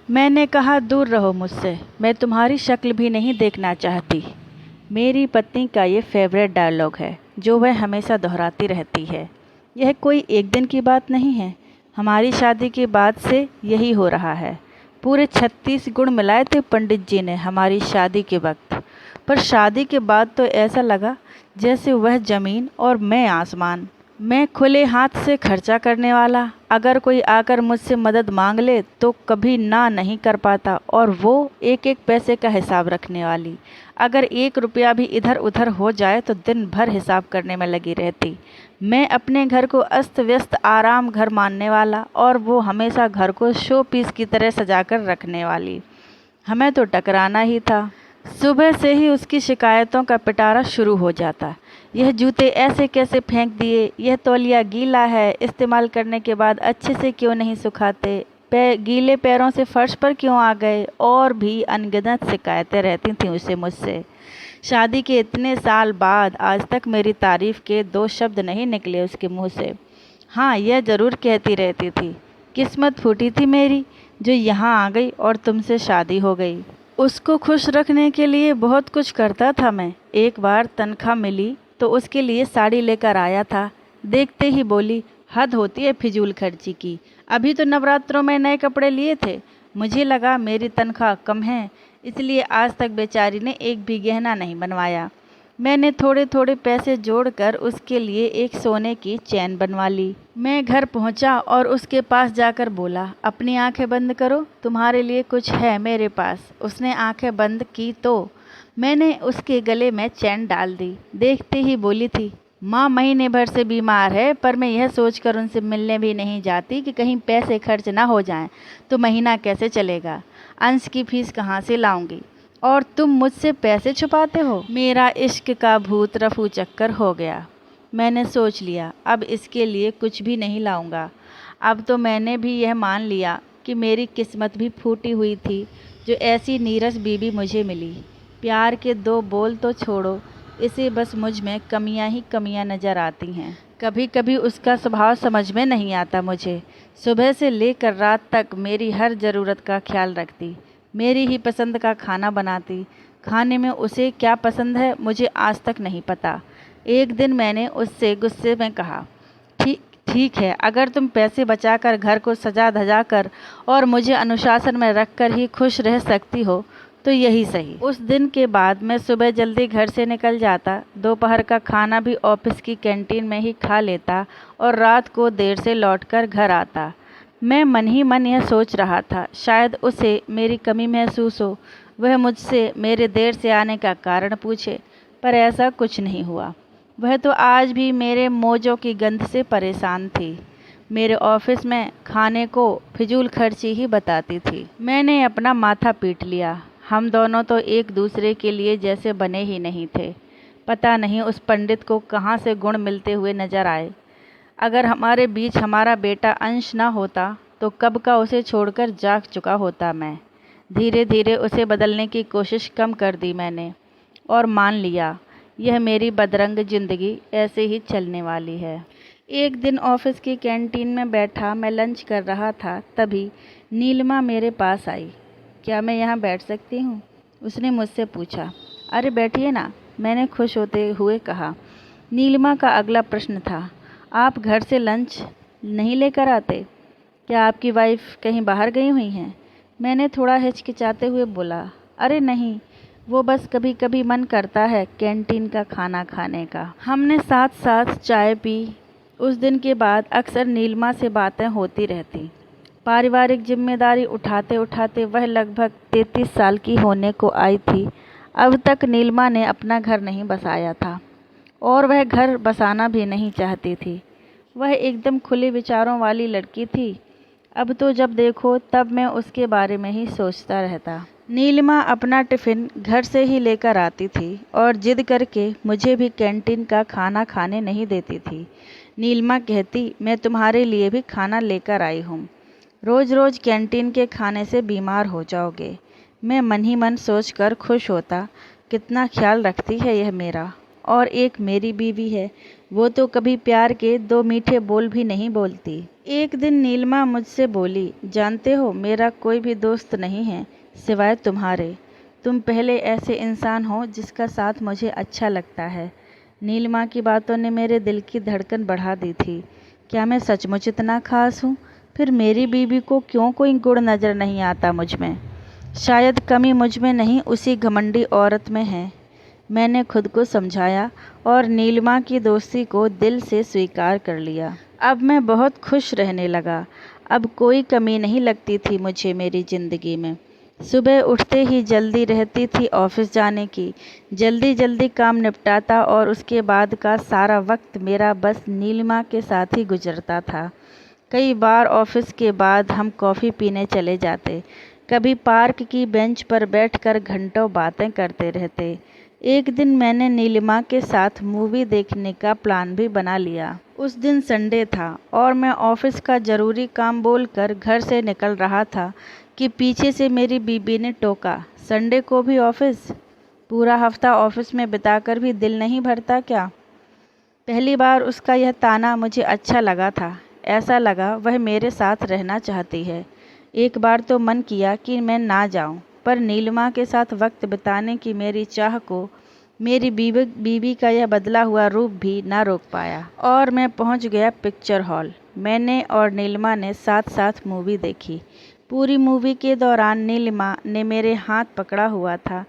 मैंने कहा, दूर रहो मुझसे, मैं तुम्हारी शक्ल भी नहीं देखना चाहती। मेरी पत्नी का ये फेवरेट डायलॉग है जो वह हमेशा दोहराती रहती है। यह कोई एक दिन की बात नहीं है, हमारी शादी के बाद से यही हो रहा है। पूरे 36 गुण मिलाए थे पंडित जी ने हमारी शादी के वक्त, पर शादी के बाद तो ऐसा लगा जैसे वह ज़मीन और मैं आसमान। मैं खुले हाथ से खर्चा करने वाला, अगर कोई आकर मुझसे मदद मांग ले तो कभी ना नहीं कर पाता, और वो एक एक पैसे का हिसाब रखने वाली। अगर 1 रुपया भी इधर उधर हो जाए तो दिन भर हिसाब करने में लगी रहती। मैं अपने घर को अस्त व्यस्त आराम घर मानने वाला, और वो हमेशा घर को शो पीस की तरह सजा कर रखने वाली। हमें तो टकराना ही था। सुबह से ही उसकी शिकायतों का पिटारा शुरू हो जाता। यह जूते ऐसे कैसे फेंक दिए, यह तौलिया गीला है, इस्तेमाल करने के बाद अच्छे से क्यों नहीं सुखाते, गीले पैरों से फर्श पर क्यों आ गए, और भी अनगिनत शिकायतें रहती थीं उसे मुझसे। शादी के इतने साल बाद आज तक मेरी तारीफ़ के 2 शब्द नहीं निकले उसके मुँह से। हाँ, यह ज़रूर कहती रहती थी, किस्मत फूटी थी मेरी जो यहाँ आ गई और तुमसे शादी हो गई। उसको खुश रखने के लिए बहुत कुछ करता था मैं। एक बार तनख्वाह मिली तो उसके लिए साड़ी लेकर आया था। देखते ही बोली, हद होती है फिजूल खर्ची की, अभी तो नवरात्रों में नए कपड़े लिए थे। मुझे लगा मेरी तनख्वाह कम है, इसलिए आज तक बेचारी ने एक भी गहना नहीं बनवाया। मैंने थोड़े थोड़े पैसे जोड़कर उसके लिए एक सोने की चैन बनवा ली। मैं घर पहुंचा और उसके पास जाकर बोला, अपनी आंखें बंद करो, तुम्हारे लिए कुछ है मेरे पास। उसने आंखें बंद की तो मैंने उसके गले में चैन डाल दी। देखते ही बोली थी, माँ महीने भर से बीमार है, पर मैं यह सोचकर उनसे मिलने भी नहीं जाती कि कहीं पैसे खर्च ना हो जाएं, तो महीना कैसे चलेगा, अंश की फीस कहाँ से लाऊंगी, और तुम मुझसे पैसे छुपाते हो। मेरा इश्क का भूत रफू चक्कर हो गया। मैंने सोच लिया अब इसके लिए कुछ भी नहीं लाऊंगा। अब तो मैंने भी यह मान लिया कि मेरी किस्मत भी फूटी हुई थी जो ऐसी नीरस बीबी मुझे मिली। प्यार के 2 बोल तो छोड़ो, इसे बस मुझ में कमियां ही कमियां नज़र आती हैं। कभी कभी उसका स्वभाव समझ में नहीं आता मुझे। सुबह से लेकर रात तक मेरी हर ज़रूरत का ख्याल रखती, मेरी ही पसंद का खाना बनाती। खाने में उसे क्या पसंद है मुझे आज तक नहीं पता। एक दिन मैंने उससे गुस्से में कहा, ठीक ठीक है, अगर तुम पैसे बचाकर घर को सजा धजा कर और मुझे अनुशासन में रखकर ही खुश रह सकती हो तो यही सही। उस दिन के बाद मैं सुबह जल्दी घर से निकल जाता, दोपहर का खाना भी ऑफिस की कैंटीन में ही खा लेता और रात को देर से लौटकर घर आता। मैं मन ही मन यह सोच रहा था, शायद उसे मेरी कमी महसूस हो, वह मुझसे मेरे देर से आने का कारण पूछे, पर ऐसा कुछ नहीं हुआ। वह तो आज भी मेरे मोजों की गंध से परेशान थी। मेरे ऑफिस में खाने को फिजूल खर्ची ही बताती थी। मैंने अपना माथा पीट लिया। हम दोनों तो एक दूसरे के लिए जैसे बने ही नहीं थे। पता नहीं उस पंडित को कहाँ से गुण मिलते हुए नजर आए। अगर हमारे बीच हमारा बेटा अंश ना होता तो कब का उसे छोड़कर जाग चुका होता मैं। धीरे धीरे उसे बदलने की कोशिश कम कर दी मैंने, और मान लिया यह मेरी बदरंग ज़िंदगी ऐसे ही चलने वाली है। एक दिन ऑफिस की कैंटीन में बैठा मैं लंच कर रहा था, तभी नीलिमा मेरे पास आई। क्या मैं यहाँ बैठ सकती हूँ? उसने मुझसे पूछा। अरे बैठिए ना, मैंने खुश होते हुए कहा। नीलिमा का अगला प्रश्न था, आप घर से लंच नहीं लेकर आते? क्या आपकी वाइफ कहीं बाहर गई हुई हैं? मैंने थोड़ा हिचकिचाते हुए बोला, अरे नहीं, वो बस कभी कभी मन करता है कैंटीन का खाना खाने का। हमने साथ साथ चाय पी। उस दिन के बाद अक्सर नीलिमा से बातें होती रहती। पारिवारिक जिम्मेदारी उठाते उठाते वह लगभग 33 साल की होने को आई थी। अब तक नीलिमा ने अपना घर नहीं बसाया था, और वह घर बसाना भी नहीं चाहती थी। वह एकदम खुले विचारों वाली लड़की थी। अब तो जब देखो तब मैं उसके बारे में ही सोचता रहता। नीलिमा अपना टिफ़िन घर से ही लेकर आती थी और जिद करके मुझे भी कैंटीन का खाना खाने नहीं देती थी। नीलिमा कहती, मैं तुम्हारे लिए भी खाना लेकर आई हूँ, रोज़ रोज़ कैंटीन के खाने से बीमार हो जाओगे। मैं मन ही मन सोचकर खुश होता, कितना ख्याल रखती है यह मेरा। और एक मेरी बीवी है, वो तो कभी प्यार के दो मीठे बोल भी नहीं बोलती। एक दिन नीलिमा मुझसे बोली, जानते हो मेरा कोई भी दोस्त नहीं है सिवाय तुम्हारे। तुम पहले ऐसे इंसान हो जिसका साथ मुझे अच्छा लगता है। नीलिमा की बातों ने मेरे दिल की धड़कन बढ़ा दी थी। क्या मैं सचमुच इतना खास हूँ? फिर मेरी बीवी को क्यों कोई गुण नज़र नहीं आता मुझ में? शायद कमी मुझ में नहीं, उसी घमंडी औरत में है। मैंने खुद को समझाया और नीलिमा की दोस्ती को दिल से स्वीकार कर लिया। अब मैं बहुत खुश रहने लगा। अब कोई कमी नहीं लगती थी मुझे मेरी ज़िंदगी में। सुबह उठते ही जल्दी रहती थी ऑफिस जाने की। जल्दी जल्दी काम निपटाता और उसके बाद का सारा वक्त मेरा बस नीलिमा के साथ ही गुजरता था। कई बार ऑफिस के बाद हम कॉफ़ी पीने चले जाते, कभी पार्क की बेंच पर बैठकर घंटों बातें करते रहते। एक दिन मैंने नीलिमा के साथ मूवी देखने का प्लान भी बना लिया। उस दिन संडे था और मैं ऑफिस का ज़रूरी काम बोलकर घर से निकल रहा था कि पीछे से मेरी बीबी ने टोका, संडे को भी ऑफिस? पूरा हफ्ता ऑफिस में बिताकर भी दिल नहीं भरता क्या? पहली बार उसका यह ताना मुझे अच्छा लगा था। ऐसा लगा वह मेरे साथ रहना चाहती है। एक बार तो मन किया कि मैं ना जाऊं, पर नीलिमा के साथ वक्त बिताने की मेरी चाह को मेरी बीवी का यह बदला हुआ रूप भी ना रोक पाया और मैं पहुंच गया पिक्चर हॉल। मैंने और नीलिमा ने साथ साथ मूवी देखी। पूरी मूवी के दौरान नीलिमा ने मेरे हाथ पकड़ा हुआ था।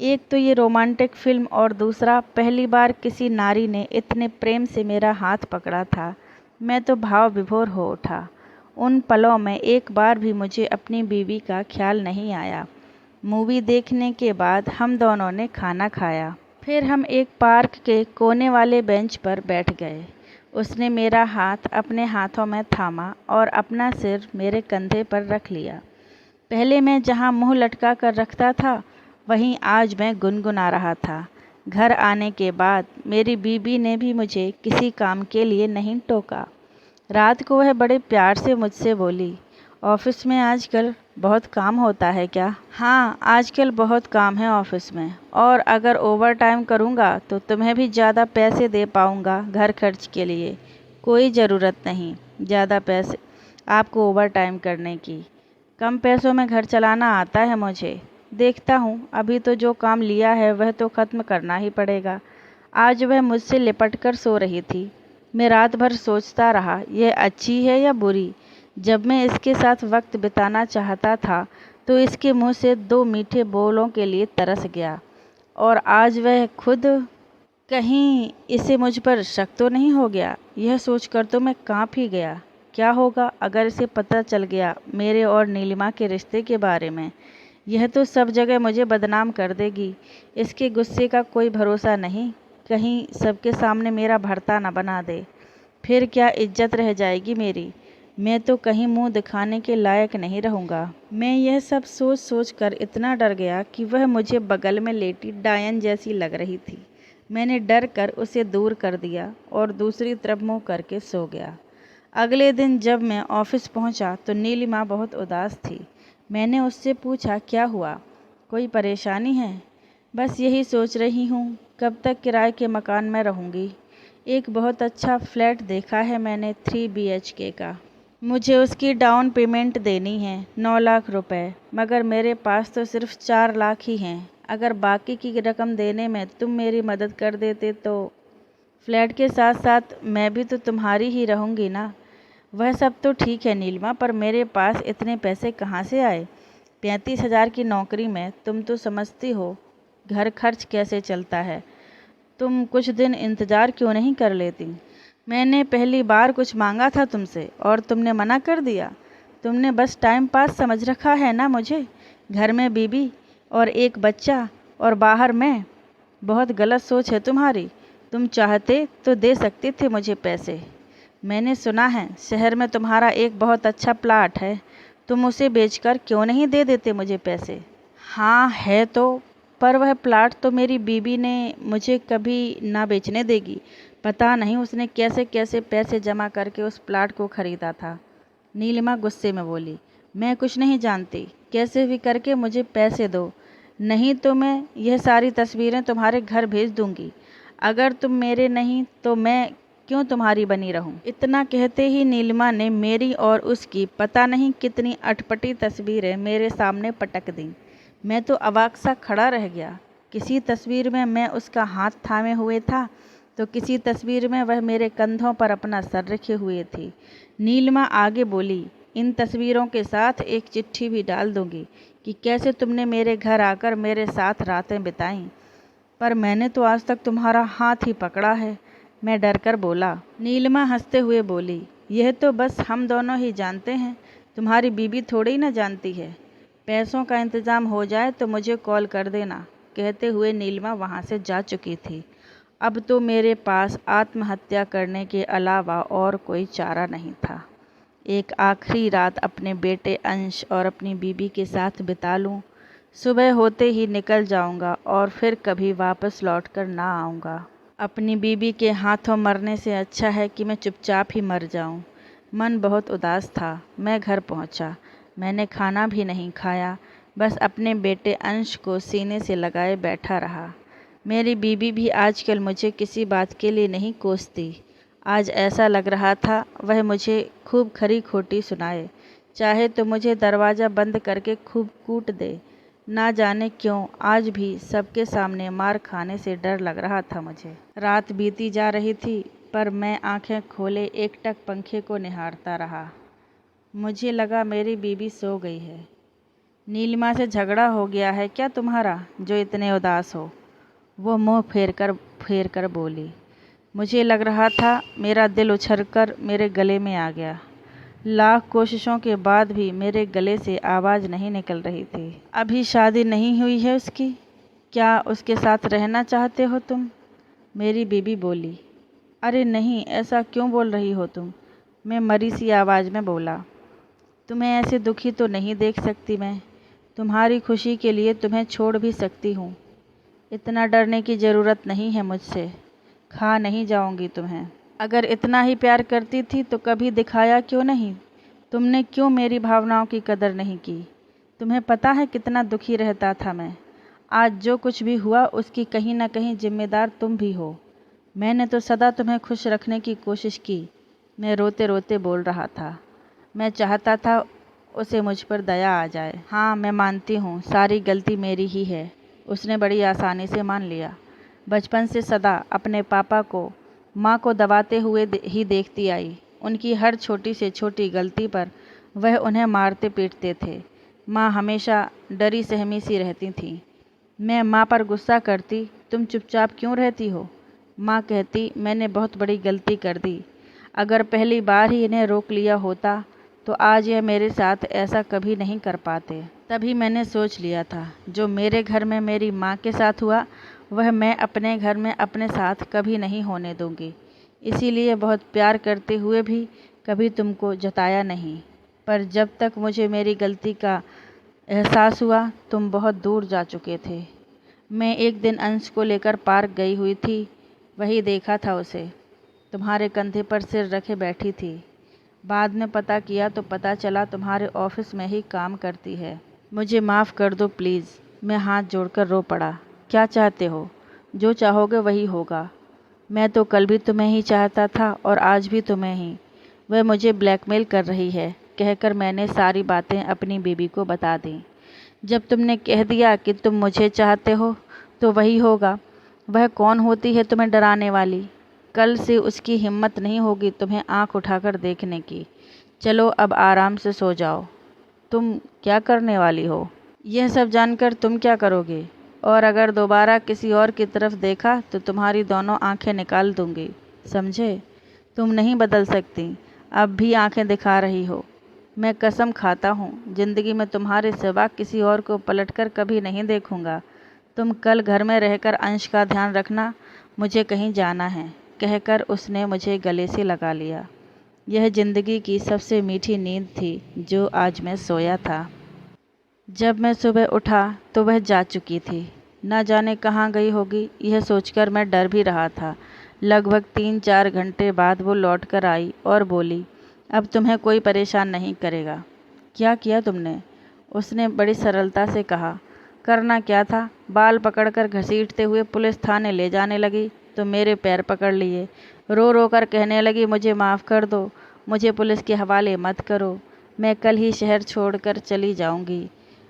एक तो ये रोमांटिक फिल्म और दूसरा पहली बार किसी नारी ने इतने प्रेम से मेरा हाथ पकड़ा था। मैं तो भाव विभोर हो उठा। उन पलों में एक बार भी मुझे अपनी बीवी का ख्याल नहीं आया। मूवी देखने के बाद हम दोनों ने खाना खाया। फिर हम एक पार्क के कोने वाले बेंच पर बैठ गए। उसने मेरा हाथ अपने हाथों में थामा और अपना सिर मेरे कंधे पर रख लिया। पहले मैं जहाँ मुंह लटका कर रखता था, वहीं आज मैं गुनगुना रहा था। घर आने के बाद मेरी बीबी ने भी मुझे किसी काम के लिए नहीं टोका। रात को वह बड़े प्यार से मुझसे बोली, ऑफिस में आजकल बहुत काम होता है क्या? हाँ, आजकल बहुत काम है ऑफिस में, और अगर ओवर टाइम करूँगा तो तुम्हें भी ज़्यादा पैसे दे पाऊँगा घर खर्च के लिए। कोई ज़रूरत नहीं ज़्यादा पैसे आपको ओवर टाइम करने की। कम पैसों में घर चलाना आता है मुझे। देखता हूँ, अभी तो जो काम लिया है वह तो ख़त्म करना ही पड़ेगा। आज वह मुझसे लिपट कर सो रही थी। मैं रात भर सोचता रहा, यह अच्छी है या बुरी। जब मैं इसके साथ वक्त बिताना चाहता था तो इसके मुंह से दो मीठे बोलों के लिए तरस गया, और आज वह खुद। कहीं इसे मुझ पर शक तो नहीं हो गया? यह सोचकर तो मैं कांप ही गया। क्या होगा अगर इसे पता चल गया मेरे और नीलिमा के रिश्ते के बारे में? यह तो सब जगह मुझे बदनाम कर देगी। इसके गुस्से का कोई भरोसा नहीं, कहीं सबके सामने मेरा भरता न बना दे। फिर क्या इज्जत रह जाएगी मेरी? मैं तो कहीं मुंह दिखाने के लायक नहीं रहूँगा। मैं यह सब सोच सोच कर इतना डर गया कि वह मुझे बगल में लेटी डायन जैसी लग रही थी। मैंने डर कर उसे दूर कर दिया और दूसरी तरफ मुँह करके सो गया। अगले दिन जब मैं ऑफिस पहुंचा तो नीलिमा बहुत उदास थी। मैंने उससे पूछा, क्या हुआ? कोई परेशानी है? बस यही सोच रही हूँ कब तक किराए के मकान में रहूँगी। एक बहुत अच्छा फ्लैट देखा है मैंने 3 BHK का। मुझे उसकी डाउन पेमेंट देनी है 9 लाख रुपए, मगर मेरे पास तो सिर्फ 4 लाख ही हैं। अगर बाकी की रकम देने में तुम मेरी मदद कर देते तो। फ्लैट के साथ साथ मैं भी तो तुम्हारी ही रहूँगी ना। वह सब तो ठीक है नीलिमा, पर मेरे पास इतने पैसे कहाँ से आए? 35,000 की नौकरी में तुम तो समझती हो घर खर्च कैसे चलता है। तुम कुछ दिन इंतज़ार क्यों नहीं कर लेती? मैंने पहली बार कुछ मांगा था तुमसे और तुमने मना कर दिया। तुमने बस टाइम पास समझ रखा है ना मुझे। घर में बीबी और एक बच्चा और बाहर मैं। बहुत गलत सोच है तुम्हारी। तुम चाहते तो दे सकते थे मुझे पैसे। मैंने सुना है शहर में तुम्हारा एक बहुत अच्छा प्लाट है, तुम उसे बेचकर क्यों नहीं दे देते मुझे पैसे? हाँ है तो, पर वह प्लाट तो मेरी बीबी ने मुझे कभी ना बेचने देगी। पता नहीं उसने कैसे कैसे पैसे जमा करके उस प्लाट को खरीदा था। नीलिमा गुस्से में बोली, मैं कुछ नहीं जानती, कैसे भी करके मुझे पैसे दो, नहीं तो मैं यह सारी तस्वीरें तुम्हारे घर भेज दूंगी। अगर तुम मेरे नहीं तो मैं क्यों तुम्हारी बनी रहूं? इतना कहते ही नीलिमा ने मेरी और उसकी पता नहीं कितनी अटपटी तस्वीरें मेरे सामने पटक दी। मैं तो अवाक सा खड़ा रह गया। किसी तस्वीर में मैं उसका हाथ थामे हुए था तो किसी तस्वीर में वह मेरे कंधों पर अपना सर रखे हुए थी। नीलिमा आगे बोली, इन तस्वीरों के साथ एक चिट्ठी भी डाल दूंगी कि कैसे तुमने मेरे घर आकर मेरे साथ रातें बिताईं, पर मैंने तो आज तक तुम्हारा हाथ ही पकड़ा है। मैं डर कर बोला। नीलिमा हंसते हुए बोली, यह तो बस हम दोनों ही जानते हैं, तुम्हारी बीबी थोड़ी ही ना जानती है। पैसों का इंतज़ाम हो जाए तो मुझे कॉल कर देना। कहते हुए नीलिमा वहाँ से जा चुकी थी। अब तो मेरे पास आत्महत्या करने के अलावा और कोई चारा नहीं था। एक आखिरी रात अपने बेटे अंश और अपनी बीबी के साथ बिता लूं। सुबह होते ही निकल जाऊंगा और फिर कभी वापस लौट कर ना आऊँगा। अपनी बीबी के हाथों मरने से अच्छा है कि मैं चुपचाप ही मर जाऊं। मन बहुत उदास था। मैं घर पहुंचा। मैंने खाना भी नहीं खाया, बस अपने बेटे अंश को सीने से लगाए बैठा रहा। मेरी बीबी भी आजकल मुझे किसी बात के लिए नहीं कोसती। आज ऐसा लग रहा था वह मुझे खूब खरी खोटी सुनाए, चाहे तो मुझे दरवाज़ा बंद करके खूब कूट दे। ना जाने क्यों आज भी सबके सामने मार खाने से डर लग रहा था मुझे। रात बीती जा रही थी पर मैं आंखें खोले एकटक पंखे को निहारता रहा। मुझे लगा मेरी बीबी सो गई है। नीलिमा से झगड़ा हो गया है क्या तुम्हारा जो इतने उदास हो? वो मुंह फेर कर बोली। मुझे लग रहा था मेरा दिल उछलकर मेरे गले में आ गया। लाख कोशिशों के बाद भी मेरे गले से आवाज़ नहीं निकल रही थी। अभी शादी नहीं हुई है उसकी? क्या उसके साथ रहना चाहते हो तुम? मेरी बीबी बोली। अरे नहीं, ऐसा क्यों बोल रही हो तुम? मैं मरी सी आवाज़ में बोला। तुम्हें ऐसे दुखी तो नहीं देख सकती मैं। तुम्हारी खुशी के लिए तुम्हें छोड़ भी सकती हूँ। इतना डरने की ज़रूरत नहीं है मुझसे। खा नहीं जाऊँगी तुम्हें। अगर इतना ही प्यार करती थी तो कभी दिखाया क्यों नहीं? तुमने क्यों मेरी भावनाओं की कदर नहीं की? तुम्हें पता है कितना दुखी रहता था मैं। आज जो कुछ भी हुआ उसकी कहीं ना कहीं जिम्मेदार तुम भी हो। मैंने तो सदा तुम्हें खुश रखने की कोशिश की। मैं रोते रोते बोल रहा था। मैं चाहता था उसे मुझ पर दया आ जाए। हाँ, मैं मानती हूँ सारी गलती मेरी ही है। उसने बड़ी आसानी से मान लिया। बचपन से सदा अपने पापा को माँ को दबाते हुए ही देखती आई। उनकी हर छोटी से छोटी गलती पर वह उन्हें मारते पीटते थे। माँ हमेशा डरी सहमी सी रहती थी। मैं माँ पर गुस्सा करती, तुम चुपचाप क्यों रहती हो? माँ कहती, मैंने बहुत बड़ी गलती कर दी। अगर पहली बार ही इन्हें रोक लिया होता तो आज यह मेरे साथ ऐसा कभी नहीं कर पाते। तभी मैंने सोच लिया था जो मेरे घर में मेरी माँ के साथ हुआ वह मैं अपने घर में अपने साथ कभी नहीं होने दूंगी। इसीलिए बहुत प्यार करते हुए भी कभी तुमको जताया नहीं। पर जब तक मुझे मेरी गलती का एहसास हुआ तुम बहुत दूर जा चुके थे। मैं एक दिन अंश को लेकर पार्क गई हुई थी, वही देखा था उसे। तुम्हारे कंधे पर सिर रखे बैठी थी। बाद में पता किया तो पता चला तुम्हारे ऑफिस में ही काम करती है। मुझे माफ़ कर दो प्लीज़। मैं हाथ जोड़कर रो पड़ा। क्या चाहते हो? जो चाहोगे वही होगा। मैं तो कल भी तुम्हें ही चाहता था और आज भी तुम्हें ही। वह मुझे ब्लैकमेल कर रही है, कहकर मैंने सारी बातें अपनी बीबी को बता दी। जब तुमने कह दिया कि तुम मुझे चाहते हो तो वही होगा। वह कौन होती है तुम्हें डराने वाली? कल से उसकी हिम्मत नहीं होगी तुम्हें आंख उठाकर देखने की। चलो अब आराम से सो जाओ। तुम क्या करने वाली हो? यह सब जानकर तुम क्या करोगे? और अगर दोबारा किसी और की तरफ देखा तो तुम्हारी दोनों आंखें निकाल दूंगी, समझे? तुम नहीं बदल सकती। अब भी आंखें दिखा रही हो। मैं कसम खाता हूँ जिंदगी में तुम्हारे सिवा किसी और को पलटकर कभी नहीं देखूंगा। तुम कल घर में रहकर अंश का ध्यान रखना, मुझे कहीं जाना है, कहकर उसने मुझे गले से लगा लिया। यह जिंदगी की सबसे मीठी नींद थी जो आज मैं सोया था। जब मैं सुबह उठा तो वह जा चुकी थी। न जाने कहाँ गई होगी, यह सोचकर मैं डर भी रहा था। लगभग 3-4 घंटे बाद वो लौट कर आई और बोली, अब तुम्हें कोई परेशान नहीं करेगा। क्या किया तुमने? उसने बड़ी सरलता से कहा। करना क्या था, बाल पकड़कर घसीटते हुए पुलिस थाने ले जाने लगी। तो मेरे पैर पकड़ लिए। रो रो कर कहने लगी, मुझे माफ़ कर दो, मुझे पुलिस के हवाले मत करो, मैं कल ही शहर छोड़कर चली जाऊंगी।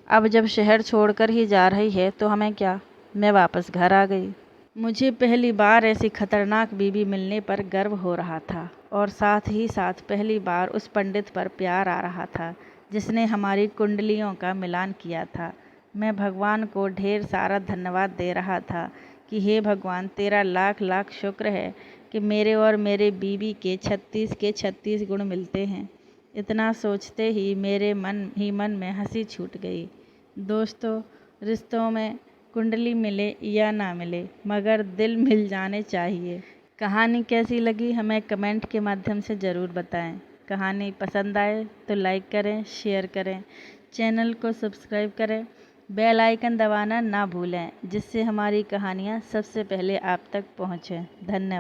अब जब शहर छोड़कर ही जा रही है तो हमें क्या। मैं वापस घर आ गई। मुझे पहली बार ऐसी खतरनाक बीवी मिलने पर गर्व हो रहा था और साथ ही साथ पहली बार उस पंडित पर प्यार आ रहा था जिसने हमारी कुंडलियों का मिलान किया था। मैं भगवान को ढेर सारा धन्यवाद दे रहा था कि हे भगवान, तेरा लाख लाख शुक्र है कि मेरे और मेरे बीवी के 36 के 36 गुण मिलते हैं। इतना सोचते ही मेरे मन में हंसी छूट गई। दोस्तों, रिश्तों में कुंडली मिले या ना मिले, मगर दिल मिल जाने चाहिए। कहानी कैसी लगी हमें कमेंट के माध्यम से ज़रूर बताएं। कहानी पसंद आए तो लाइक करें, शेयर करें, चैनल को सब्सक्राइब करें, बेल आइकन दबाना ना भूलें, जिससे हमारी कहानियाँ सबसे पहले आप तक पहुँचें। धन्यवाद।